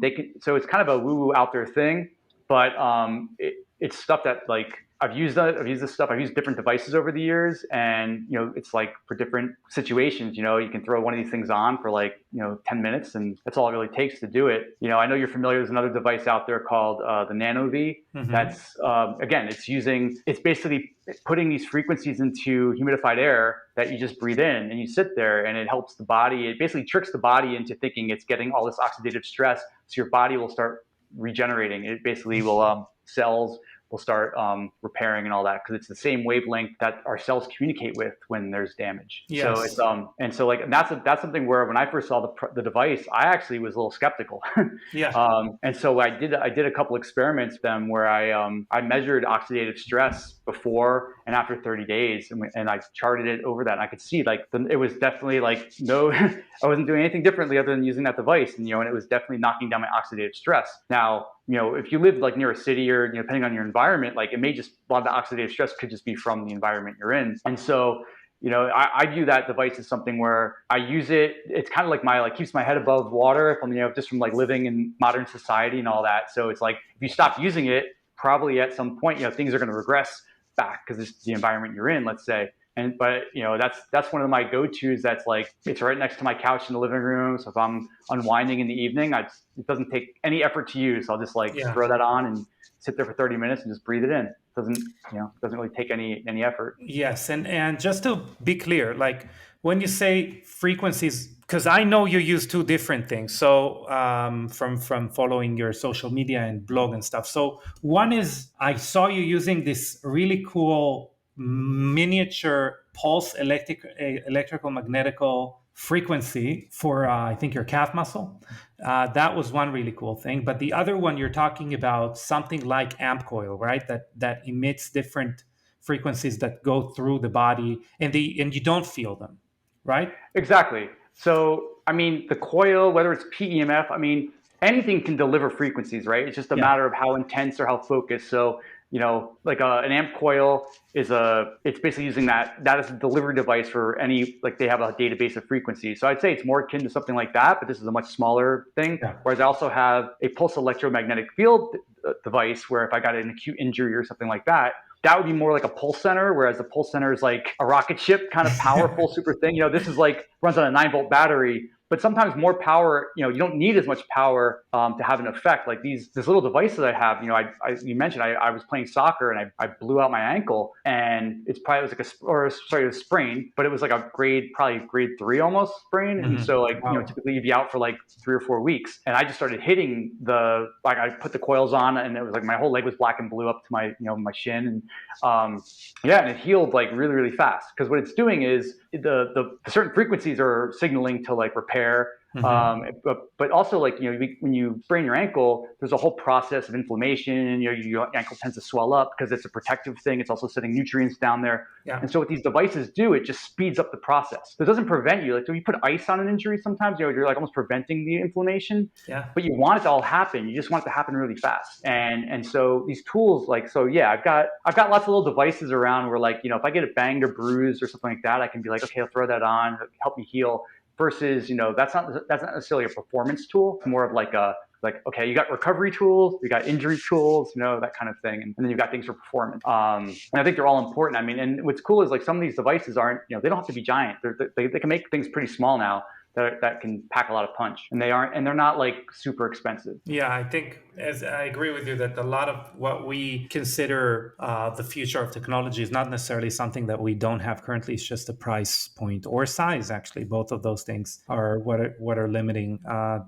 they can. So it's kind of a woo-woo out there thing, but it's stuff that like I've used this stuff. I've used different devices over the years, and it's like for different situations. You can throw one of these things on for like 10 minutes, and that's all it really takes to do it. I know you're familiar. There's another device out there called the NanoVi. That's again, it's basically putting these frequencies into humidified air that you just breathe in, and you sit there, and it helps the body. It basically tricks the body into thinking it's getting all this oxidative stress, so your body will start regenerating. It basically will cells will start repairing and all that, because it's the same wavelength that our cells communicate with when there's damage. Yes. So it's and so like that's something where when I first saw the device, I actually was a little skeptical. And so I did a couple experiments with them where I measured oxidative stress before and after 30 days, and I charted it over that, and I could see like it was definitely like no, I wasn't doing anything differently other than using that device, and and it was definitely knocking down my oxidative stress. Now, if you live like near a city or depending on your environment, like it may just, a lot of the oxidative stress could just be from the environment you're in. And so, I view that device as something where I use it. It's kind of like keeps my head above water if I'm, just from like living in modern society and all that. So it's like, if you stop using it, probably at some point, things are going to regress back because it's the environment you're in, let's say. But that's one of my go-tos. That's like, it's right next to my couch in the living room. So if I'm unwinding in the evening, it doesn't take any effort to use. So I'll just throw that on and sit there for 30 minutes and just breathe it in. Doesn't really take any effort. Yes, and just to be clear, like when you say frequencies, because I know you use two different things. So from following your social media and blog and stuff. So one is, I saw you using this really cool miniature pulse electrical magnetical frequency for I think your calf muscle. That was one really cool thing. But the other one, you're talking about something like amp coil, right? That emits different frequencies that go through the body, and you don't feel them, right? Exactly. So the coil, whether it's PEMF, anything can deliver frequencies, right? It's just a matter of how intense or how focused. So like an amp coil it's basically using that as a delivery device for any, like they have a database of frequencies. So I'd say it's more akin to something like that, but this is a much smaller thing. Yeah. Whereas I also have a pulse electromagnetic field device where if I got an acute injury or something like that, that would be more like a pulse center, whereas the pulse center is like a rocket ship kind of powerful super thing. This is like runs on a 9-volt battery, but sometimes more power, you don't need as much power to have an effect. Like this little device that I have, you mentioned I was playing soccer and I blew out my ankle, and it was like it was sprain, but it was like probably grade 3 almost sprain. And so like, Wow. typically you'd be out for like 3 or 4 weeks. And I just started hitting I put the coils on, and it was like my whole leg was black and blue up to my, my shin. And and it healed like really, really fast. Because what it's doing is the certain frequencies are signaling to like repair. But also like, when you sprain your ankle, there's a whole process of inflammation, and your ankle tends to swell up because it's a protective thing. It's also sending nutrients down there. Yeah. And so what these devices do, it just speeds up the process. So it doesn't prevent you. Like, so you put ice on an injury sometimes, you're like almost preventing the inflammation. Yeah. But you want it to all happen. You just want it to happen really fast. And so these tools, like, so yeah, I've got lots of little devices around where, like, if I get a banged or bruised or something like that, I can be like, okay, I'll throw that on, help me heal. Versus, that's not necessarily a performance tool. It's more of like okay, you got recovery tools, you got injury tools, that kind of thing, and then you've got things for performance. And I think they're all important. I mean, and what's cool is like some of these devices aren't, they don't have to be giant. They can make things pretty small now that can pack a lot of punch, and they're not like super expensive. Yeah, I think, as I agree with you, that a lot of what we consider the future of technology is not necessarily something that we don't have currently. It's just a price point or size. Actually, both of those things are what are limiting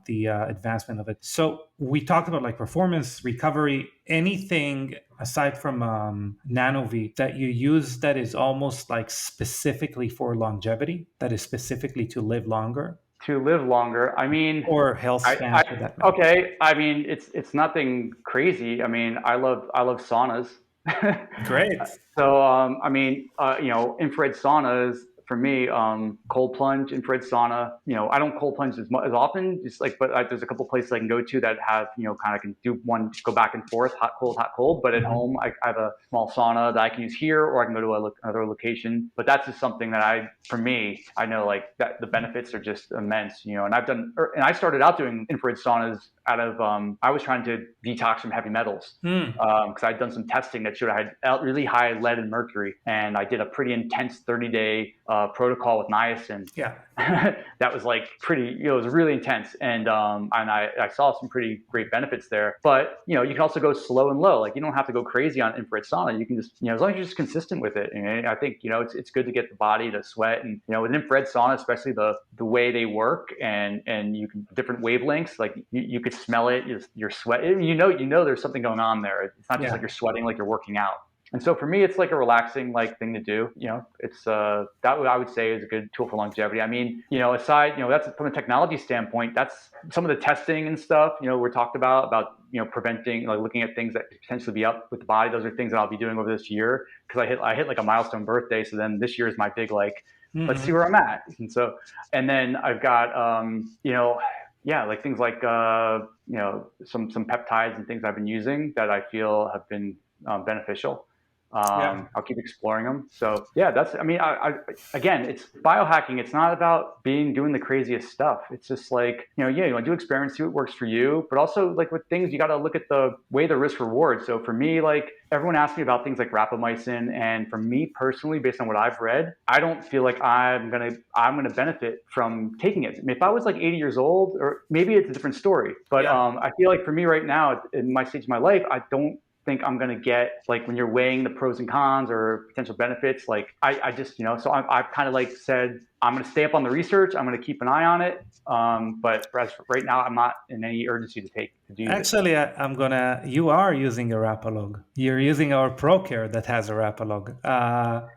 the advancement of it. So we talked about like performance, recovery, anything aside from NanoVi that you use that is almost like specifically for longevity, that is specifically to live longer. To live longer, I mean, or health span for that matter. Okay, I mean, it's nothing crazy. I mean, I love saunas. Great. So, I mean, infrared saunas for me, cold plunge, infrared sauna. I don't cold plunge as often, just like, but there's a couple places I can go to that have, kind of can do one, go back and forth, hot, cold. But at home, I have a small sauna that I can use here, or I can go to another location. But that's just something that for me, I know like that the benefits are just immense, and and I started out doing infrared saunas out of, I was trying to detox from heavy metals because I'd done some testing that showed I had really high lead and mercury, and I did a pretty intense 30-day protocol with niacin. Yeah. That was like pretty, it was really intense. And I saw some pretty great benefits there. But, you can also go slow and low. Like, you don't have to go crazy on infrared sauna. You can just, as long as you're just consistent with it. And I think, it's good to get the body to sweat. And, with infrared sauna, especially the way they work, and you can, different wavelengths, like you could smell it, your sweat, there's something going on there. It's not just like you're sweating, like you're working out. And so for me, it's like a relaxing thing to do. It's that I would say is a good tool for longevity. I mean, aside, that's from a technology standpoint, that's some of the testing and stuff, we're talked about preventing, like looking at things that could potentially be up with the body. Those are things that I'll be doing over this year, because I hit like a milestone birthday. So then this year is my big, let's see where I'm at. And then I've got, like things like, some peptides and things I've been using that I feel have been beneficial. I'll keep exploring them. So yeah, again, it's biohacking. It's not about doing the craziest stuff. It's just like, you want to do experiments, see what works for you, but also like with things, you got to look at the risk reward. So for me, like everyone asks me about things like rapamycin, and for me personally, based on what I've read, I don't feel like I'm going to benefit from taking it. I mean, if I was like 80 years old, or maybe it's a different story, but I feel like for me right now, in my stage of my life, I don't think I'm going to get, like, when you're weighing the pros and cons or potential benefits, like I just, so I've kind of like said, I'm going to stay up on the research. I'm going to keep an eye on it. But right now, I'm not in any urgency to do this. Actually, you are using a Rapalog. You're using our ProCare that has a Rapalog.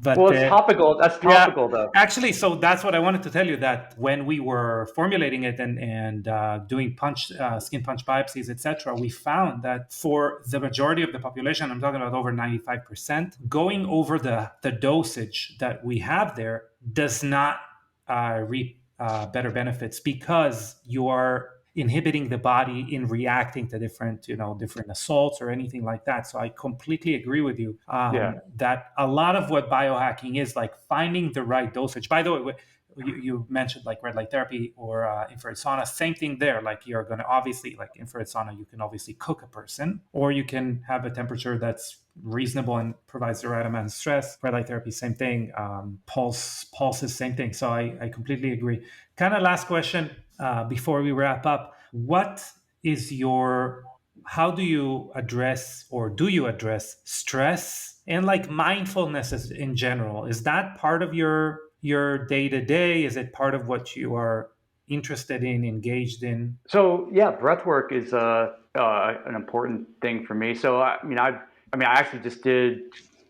But it's topical. That's topical, though. Actually, so that's what I wanted to tell you, that when we were formulating it and doing skin punch biopsies, etc., we found that for the majority of the population, I'm talking about over 95%, going over the dosage that we have there does not reap better benefits, because you are inhibiting the body in reacting to different, different assaults or anything like that. So I completely agree with you that a lot of what biohacking is like finding the right dosage. By the way, you mentioned like red light therapy or infrared sauna, same thing there. Like you're going to obviously, like infrared sauna, you can obviously cook a person, or you can have a temperature that's reasonable and provides the right amount of stress. Red light therapy, same thing. Pulses, same thing. So I completely agree. Kind of last question before we wrap up. What is how do you address, or do you address stress and like mindfulness in general? Is that part of your day to day? Is it part of what you are interested in, engaged in? So yeah, breath work is an important thing for me. So I actually just did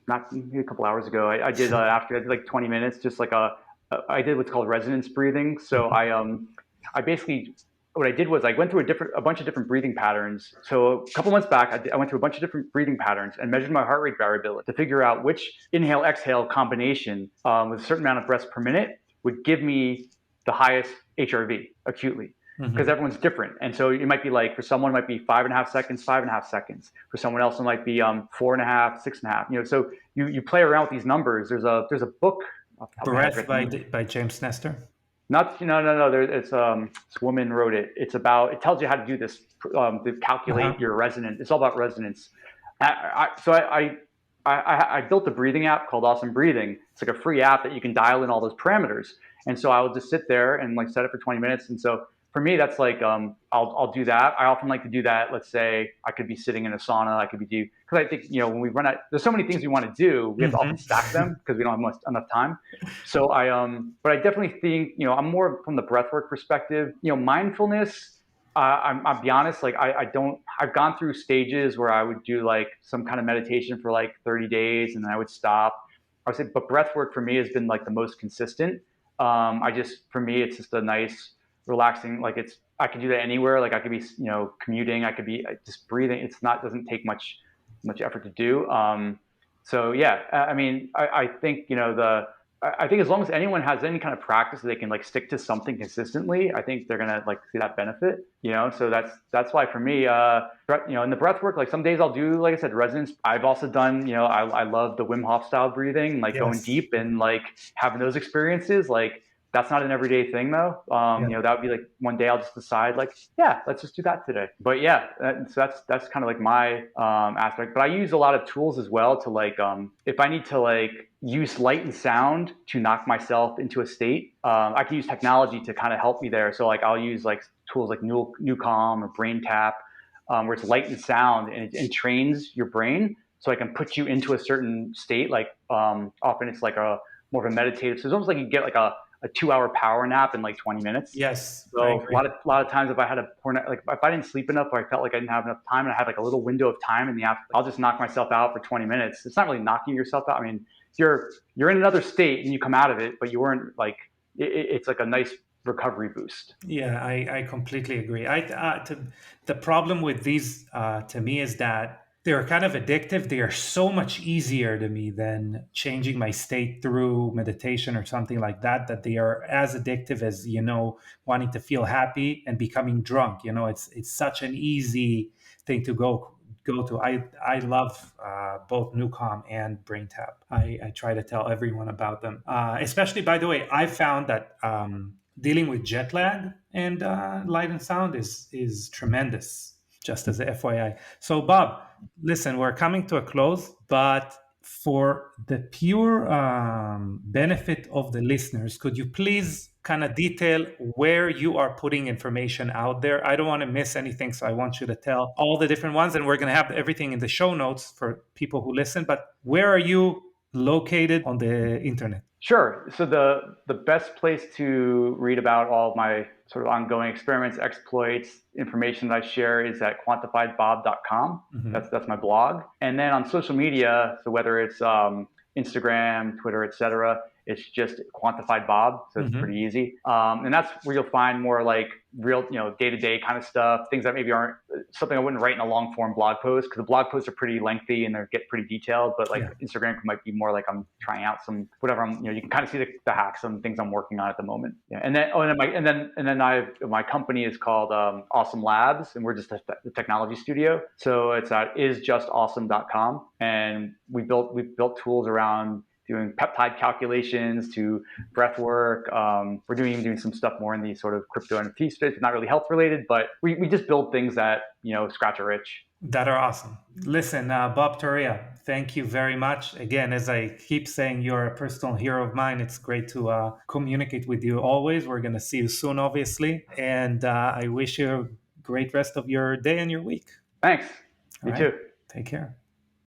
not maybe a couple hours ago. I did after I did like 20 minutes, just like I did what's called resonance breathing. So I basically what I did was I went through a bunch of different breathing patterns. So a couple months back, I went through a bunch of different breathing patterns and measured my heart rate variability to figure out which inhale exhale combination with a certain amount of breaths per minute would give me the highest HRV acutely. Because everyone's different. And so it might be like, for someone it might be 5.5 seconds, 5.5 seconds. For someone else it might be 4.5, 6.5. So you play around with these numbers. There's a book. Breath by James Nestor. Not no. It's this woman wrote it. It tells you how to do this to calculate your resonance. It's all about resonance. I built a breathing app called Awesome Breathing. It's like a free app that you can dial in all those parameters. And so I will just sit there and like set it for 20 minutes. And so for me, that's like I'll do that. I often like to do that. Let's say I could be sitting in a sauna. I could be because I think when we run out, there's so many things we want to do. We have to often stack them because we don't have enough time. So but I definitely think I'm more from the breathwork perspective. Mindfulness. I'll be honest. Like I've gone through stages where I would do like some kind of meditation for like 30 days and then I would stop. I would say, but breathwork for me has been like the most consistent. For me, it's just a nice, relaxing, like I could do that anywhere. Like I could be, commuting, I could be just breathing. Doesn't take much effort to do. So yeah, I think, I think as long as anyone has any kind of practice that they can like stick to something consistently, I think they're going to like see that benefit, so that's why for me, in the breath work, like some days I'll do, like I said, resonance. I've also done, I love the Wim Hof style breathing, like going deep and like having those experiences. Like that's not an everyday thing though. That would be like one day I'll just decide like, yeah, let's just do that today. But yeah, so that's kind of like my aspect. But I use a lot of tools as well to like, if I need to like use light and sound to knock myself into a state, I can use technology to kind of help me there. So like I'll use like tools like NewCalm or Brain Tap, where it's light and sound and it trains your brain. So I can put you into a certain state. Like often it's like more of a meditative. So it's almost like you get like a 2-hour power nap in like 20 minutes. Yes. So a lot of times if I had if I didn't sleep enough or I felt like I didn't have enough time and I had like a little window of time in the afternoon, I'll just knock myself out for 20 minutes. It's not really knocking yourself out. I mean, you're in another state and you come out of it, but you weren't like, it's like a nice recovery boost. Yeah, I completely agree. The problem with these to me is that they're kind of addictive. They are so much easier to me than changing my state through meditation or something like that, that they are as addictive as, wanting to feel happy and becoming drunk. It's such an easy thing to go to. I love both NewCalm and BrainTap. I try to tell everyone about them. Especially, by the way, I found that dealing with jet lag and light and sound is tremendous, just as a FYI. So Bob, listen, we're coming to a close, but for the pure benefit of the listeners, could you please kind of detail where you are putting information out there? I don't want to miss anything, so I want you to tell all the different ones, and we're going to have everything in the show notes for people who listen. But where are you located on the internet? Sure. So the best place to read about all of my sort of ongoing experiments, exploits, information that I share is at quantifiedbob.com. That's my blog. And then on social media, so whether it's Instagram, Twitter, etc., It's just Quantified Bob, so it's Mm-hmm. pretty easy. And that's where you'll find more like real, day-to-day kind of stuff, things that maybe aren't something I wouldn't write in a long-form blog post, because the blog posts are pretty lengthy and they get pretty detailed. But like Yeah. Instagram might be more like I'm trying out some whatever you can kind of see the hacks, some things I'm working on at the moment. Yeah. My company is called Awesome Labs, and we're just a technology studio. So it's at isjustawesome.com, and we've built tools around doing peptide calculations to breath work. We're doing some stuff more in the sort of crypto NFT space, not really health related, but we just build things that, scratch a itch. That are awesome. Listen, Bob Troia, thank you very much. Again, as I keep saying, you're a personal hero of mine. It's great to communicate with you always. We're going to see you soon, obviously. And I wish you a great rest of your day and your week. Thanks. All You right. too. Take care.